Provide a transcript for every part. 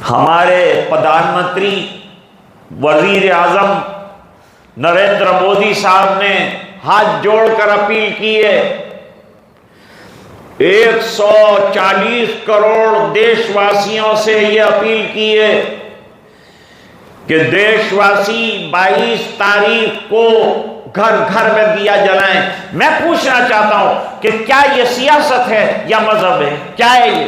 हमारे प्रधानमंत्री वजीर आजम नरेंद्र मोदी साहब ने हाथ जोड़कर अपील की है, 140 करोड़ देशवासियों से ये अपील की है कि देशवासी 22 तारीख को घर घर में दिया जलाएं। मैं पूछना चाहता हूं कि क्या ये सियासत है या मजहब है? क्या है ये?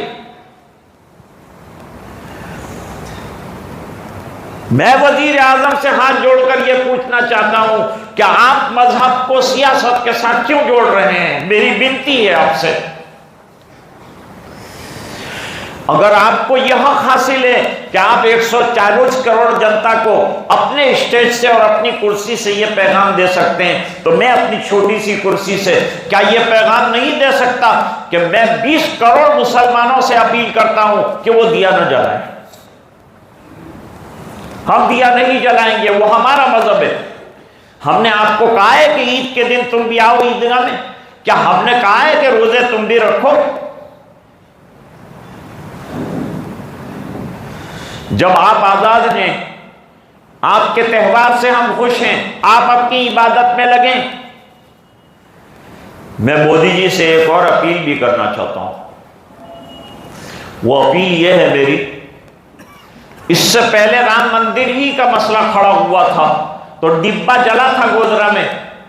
मैं वजीर आजम से हाथ जोड़कर यह पूछना चाहता हूं, क्या आप मजहब को सियासत के साथ क्यों जोड़ रहे हैं? मेरी विनती है आपसे, अगर आपको यह हासिल है कि आप 140 करोड़ जनता को अपने स्टेज से और अपनी कुर्सी से यह पैगाम दे सकते हैं, तो मैं अपनी छोटी सी कुर्सी से क्या यह पैगाम नहीं दे सकता कि मैं 20 करोड़ मुसलमानों से अपील करता हूं कि वो दिया न जलाएं। हम दिया नहीं जलाएंगे, वो हमारा मजहब है। हमने आपको कहा है कि ईद के दिन तुम भी आओ ईदगाह में? क्या हमने कहा है कि रोजे तुम भी रखो? जब आप आजाद हैं, आपके त्यौहार से हम खुश हैं, आप अपनी इबादत में लगें। मैं मोदी जी से एक और अपील भी करना चाहता हूं। वो अपील यह है मेरी, इससे पहले राम मंदिर ही का मसला खड़ा हुआ था तो डिब्बा जला था गोधरा में,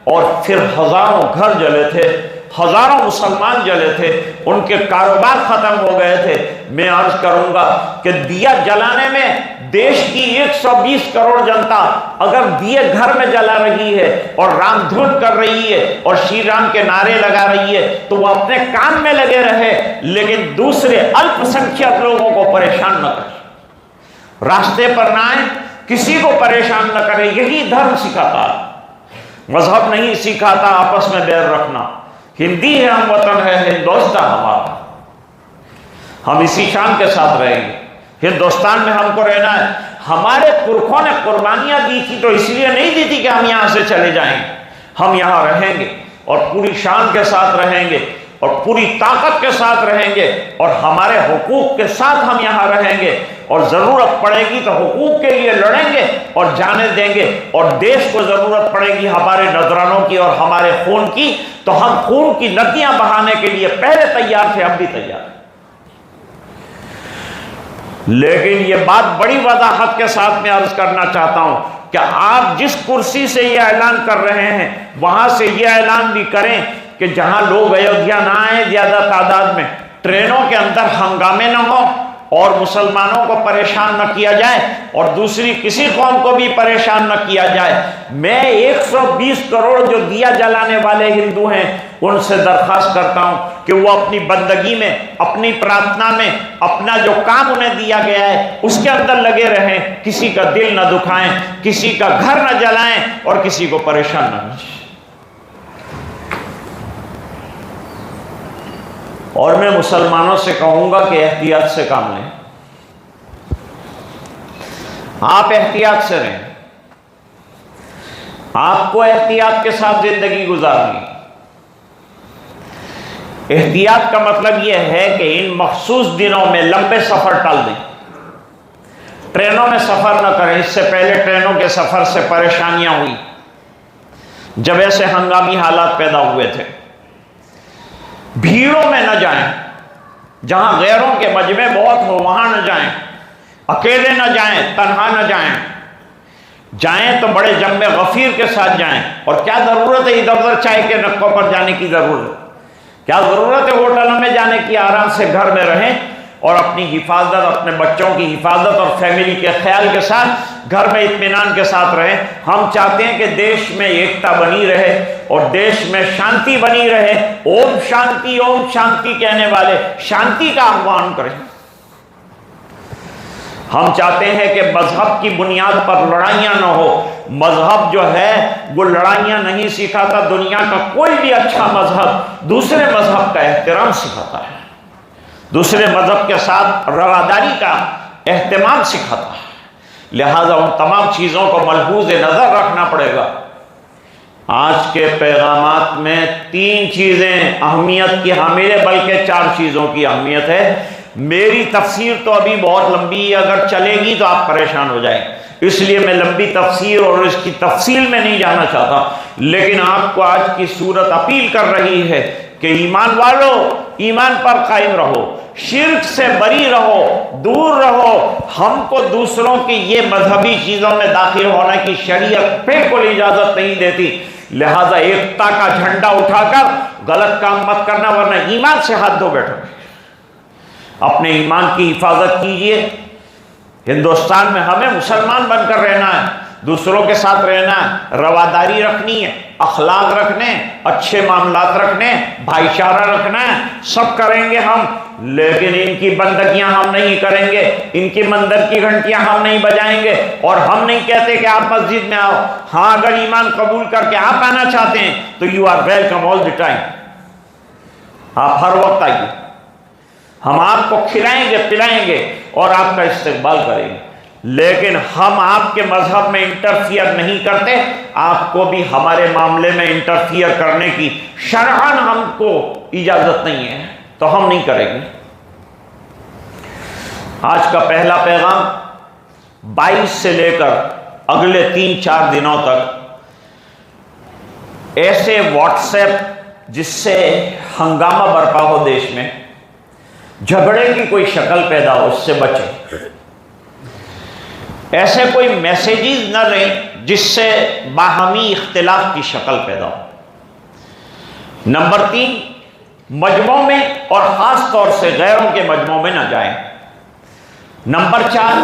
और फिर हजारों घर जले थे, हजारों मुसलमान जले थे, उनके कारोबार खत्म हो गए थे। मैं अर्ज करूंगा कि दिया जलाने में देश की 120 करोड़ जनता अगर दिए घर में जला रही है और राम धुन कर रही है और श्री राम के नारे लगा रही है, तो वो अपने काम में लगे रहे, लेकिन दूसरे अल्पसंख्यक लोगों को परेशान न करें, रास्ते पर ना आए, किसी को परेशान न करे। यही धर्म सिखाता है, मजहब नहीं सिखाता आपस में बैर रखना। हिंदी है हम, वतन है हिंदुस्तान हमारा, हम इसी शान के साथ रहेंगे। हिंदुस्तान में हमको रहना है। हमारे पुरखों ने कुर्बानियां दी थी तो इसलिए नहीं दी थी कि हम यहां से चले जाएंगे। हम यहां रहेंगे और पूरी शान के साथ रहेंगे और पूरी ताकत के साथ रहेंगे और हमारे हुकूक के साथ हम यहां रहेंगे, और जरूरत पड़ेगी तो हुकूक के लिए लड़ेंगे और जाने देंगे। और देश को जरूरत पड़ेगी हमारे नजरानों की और हमारे खून की, तो हम खून की नदियां बहाने के लिए पहले तैयार थे, अब भी तैयार हैं। लेकिन यह बात बड़ी वजाहत के साथ मैं अर्ज करना चाहता हूं कि आप जिस कुर्सी से यह ऐलान कर रहे हैं, वहां से यह ऐलान भी करें कि जहां लोग अयोध्या ना आए ज्यादा तादाद में, ट्रेनों के अंदर हंगामे न हो और मुसलमानों को परेशान न किया जाए और दूसरी किसी कौम को भी परेशान न किया जाए। मैं 120 करोड़ जो दिया जलाने वाले हिंदू हैं उनसे दरखास्त करता हूं कि वो अपनी बंदगी में, अपनी प्रार्थना में, अपना जो काम उन्हें दिया गया है उसके अंदर लगे रहें, किसी का दिल न दुखाएं, किसी का घर न जलाएं और किसी को परेशान न करें। और मैं मुसलमानों से कहूंगा कि एहतियात से काम लें। आप एहतियात से रहें, आपको एहतियात के साथ जिंदगी गुजारनी। एहतियात का मतलब यह है कि इन मखसूस दिनों में लंबे सफर टाल दें, ट्रेनों में सफर न करें। इससे पहले ट्रेनों के सफर से परेशानियां हुई जब ऐसे हंगामी हालात पैदा हुए थे। भीड़ों में न जाएं, जहां गैरों के मजमे बहुत हो वहां न जाएं, अकेले न जाएं, तन्हा न जाएं। जाएं तो बड़े जम्मे गफीर के साथ जाएं। और क्या जरूरत है इधर उधर चाय के नक्कों पर जाने की? जरूरत क्या जरूरत है होटलों में जाने की? आराम से घर में रहें और अपनी हिफाजत, अपने बच्चों की हिफाजत और फैमिली के ख्याल के साथ घर में इत्मीनान के साथ रहें। हम चाहते हैं कि देश में एकता बनी रहे और देश में शांति बनी रहे। ओम शांति कहने वाले शांति का आह्वान करें। हम चाहते हैं कि मजहब की बुनियाद पर लड़ाइयां न हो। मजहब जो है वो लड़ाइयां नहीं सिखाता। दुनिया का कोई भी अच्छा मजहब दूसरे मजहब का एहतराम सिखाता है, दूसरे मजहब के साथ रवादारी का एहतमाम सिखाता है। लिहाजा उन तमाम चीज़ों को मलहूज़ नज़र रखना पड़ेगा। आज के पैगामात में 3 चीज़ें अहमियत की हामिल है, बल्कि 4 चीज़ों की अहमियत है। मेरी तफसीर तो अभी बहुत लंबी है, अगर चलेगी तो आप परेशान हो जाएंगे, इसलिए मैं लंबी तफसीर और इसकी तफसील में नहीं जाना चाहता। लेकिन आपको आज की सूरत अपील कर रही है कि ईमान वालों, ईमान पर कायम रहो, शिर्क से बरी रहो, दूर रहो। हमको दूसरों की ये मजहबी चीजों में दाखिल होने की शरीयत बिल्कुल इजाजत नहीं देती। लिहाजा एकता का झंडा उठाकर गलत काम मत करना, वरना ईमान से हाथ धो बैठोगे। अपने ईमान की हिफाजत कीजिए। हिंदुस्तान में हमें मुसलमान बनकर रहना है, दूसरों के साथ रहना है, रवादारी रखनी है, अखलाक रखने, अच्छे मामलात रखने, भाईचारा रखना है, सब करेंगे हम। लेकिन इनकी बंदगियां हम नहीं करेंगे, इनकी मंदिर की घंटियां हम नहीं बजाएंगे। और हम नहीं कहते कि आप मस्जिद में आओ, हाँ अगर ईमान कबूल करके आप आना चाहते हैं तो you are welcome all the time, आप हर वक्त आइए, हम आपको खिलाएंगे पिलाएंगे और आपका इस्तेकबाल करेंगे। लेकिन हम आपके मजहब में इंटरफियर नहीं करते, आपको भी हमारे मामले में इंटरफियर करने की शरअन हमको इजाजत नहीं है, तो हम नहीं करेंगे। आज का पहला पैगाम 22 से लेकर अगले 3-4 दिनों तक ऐसे व्हाट्सएप जिससे हंगामा बरपा हो, देश में झगड़े की कोई शक्ल पैदा हो, उससे बचें। ऐसे कोई मैसेजेस न लें जिससे बाहमी इख्तिलाफ की शक्ल पैदा हो। नंबर 3, मजमों में और ख़ास तौर से गैरों के मजमों में न जाएं। नंबर 4,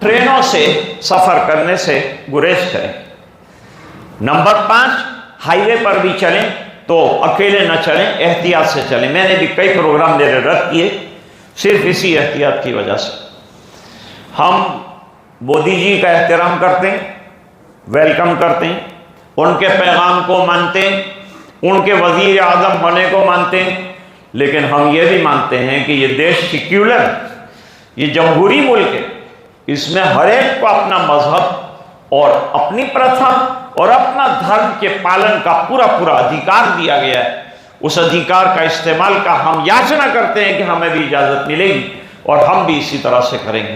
ट्रेनों से सफ़र करने से गुरेज करें। नंबर 5, हाईवे पर भी चलें तो अकेले न चलें, एहतियात से चलें। मैंने भी कई प्रोग्राम मेरे रद्द किए सिर्फ इसी एहतियात की वजह से। हम मोदी जी का एहतराम करते हैं, वेलकम करते हैं, उनके पैगाम को मानते हैं, उनके वज़ीर आज़म होने को मानते हैं। लेकिन हम ये भी मानते हैं कि ये देश सेक्युलर, ये जमहूरी मुल्क है, इसमें हर एक को अपना मजहब और अपनी प्रथा और अपना धर्म के पालन का पूरा पूरा अधिकार दिया गया है। उस अधिकार का इस्तेमाल का हम याचना करते हैं कि हमें भी इजाज़त मिलेगी और हम भी इसी तरह से करेंगे।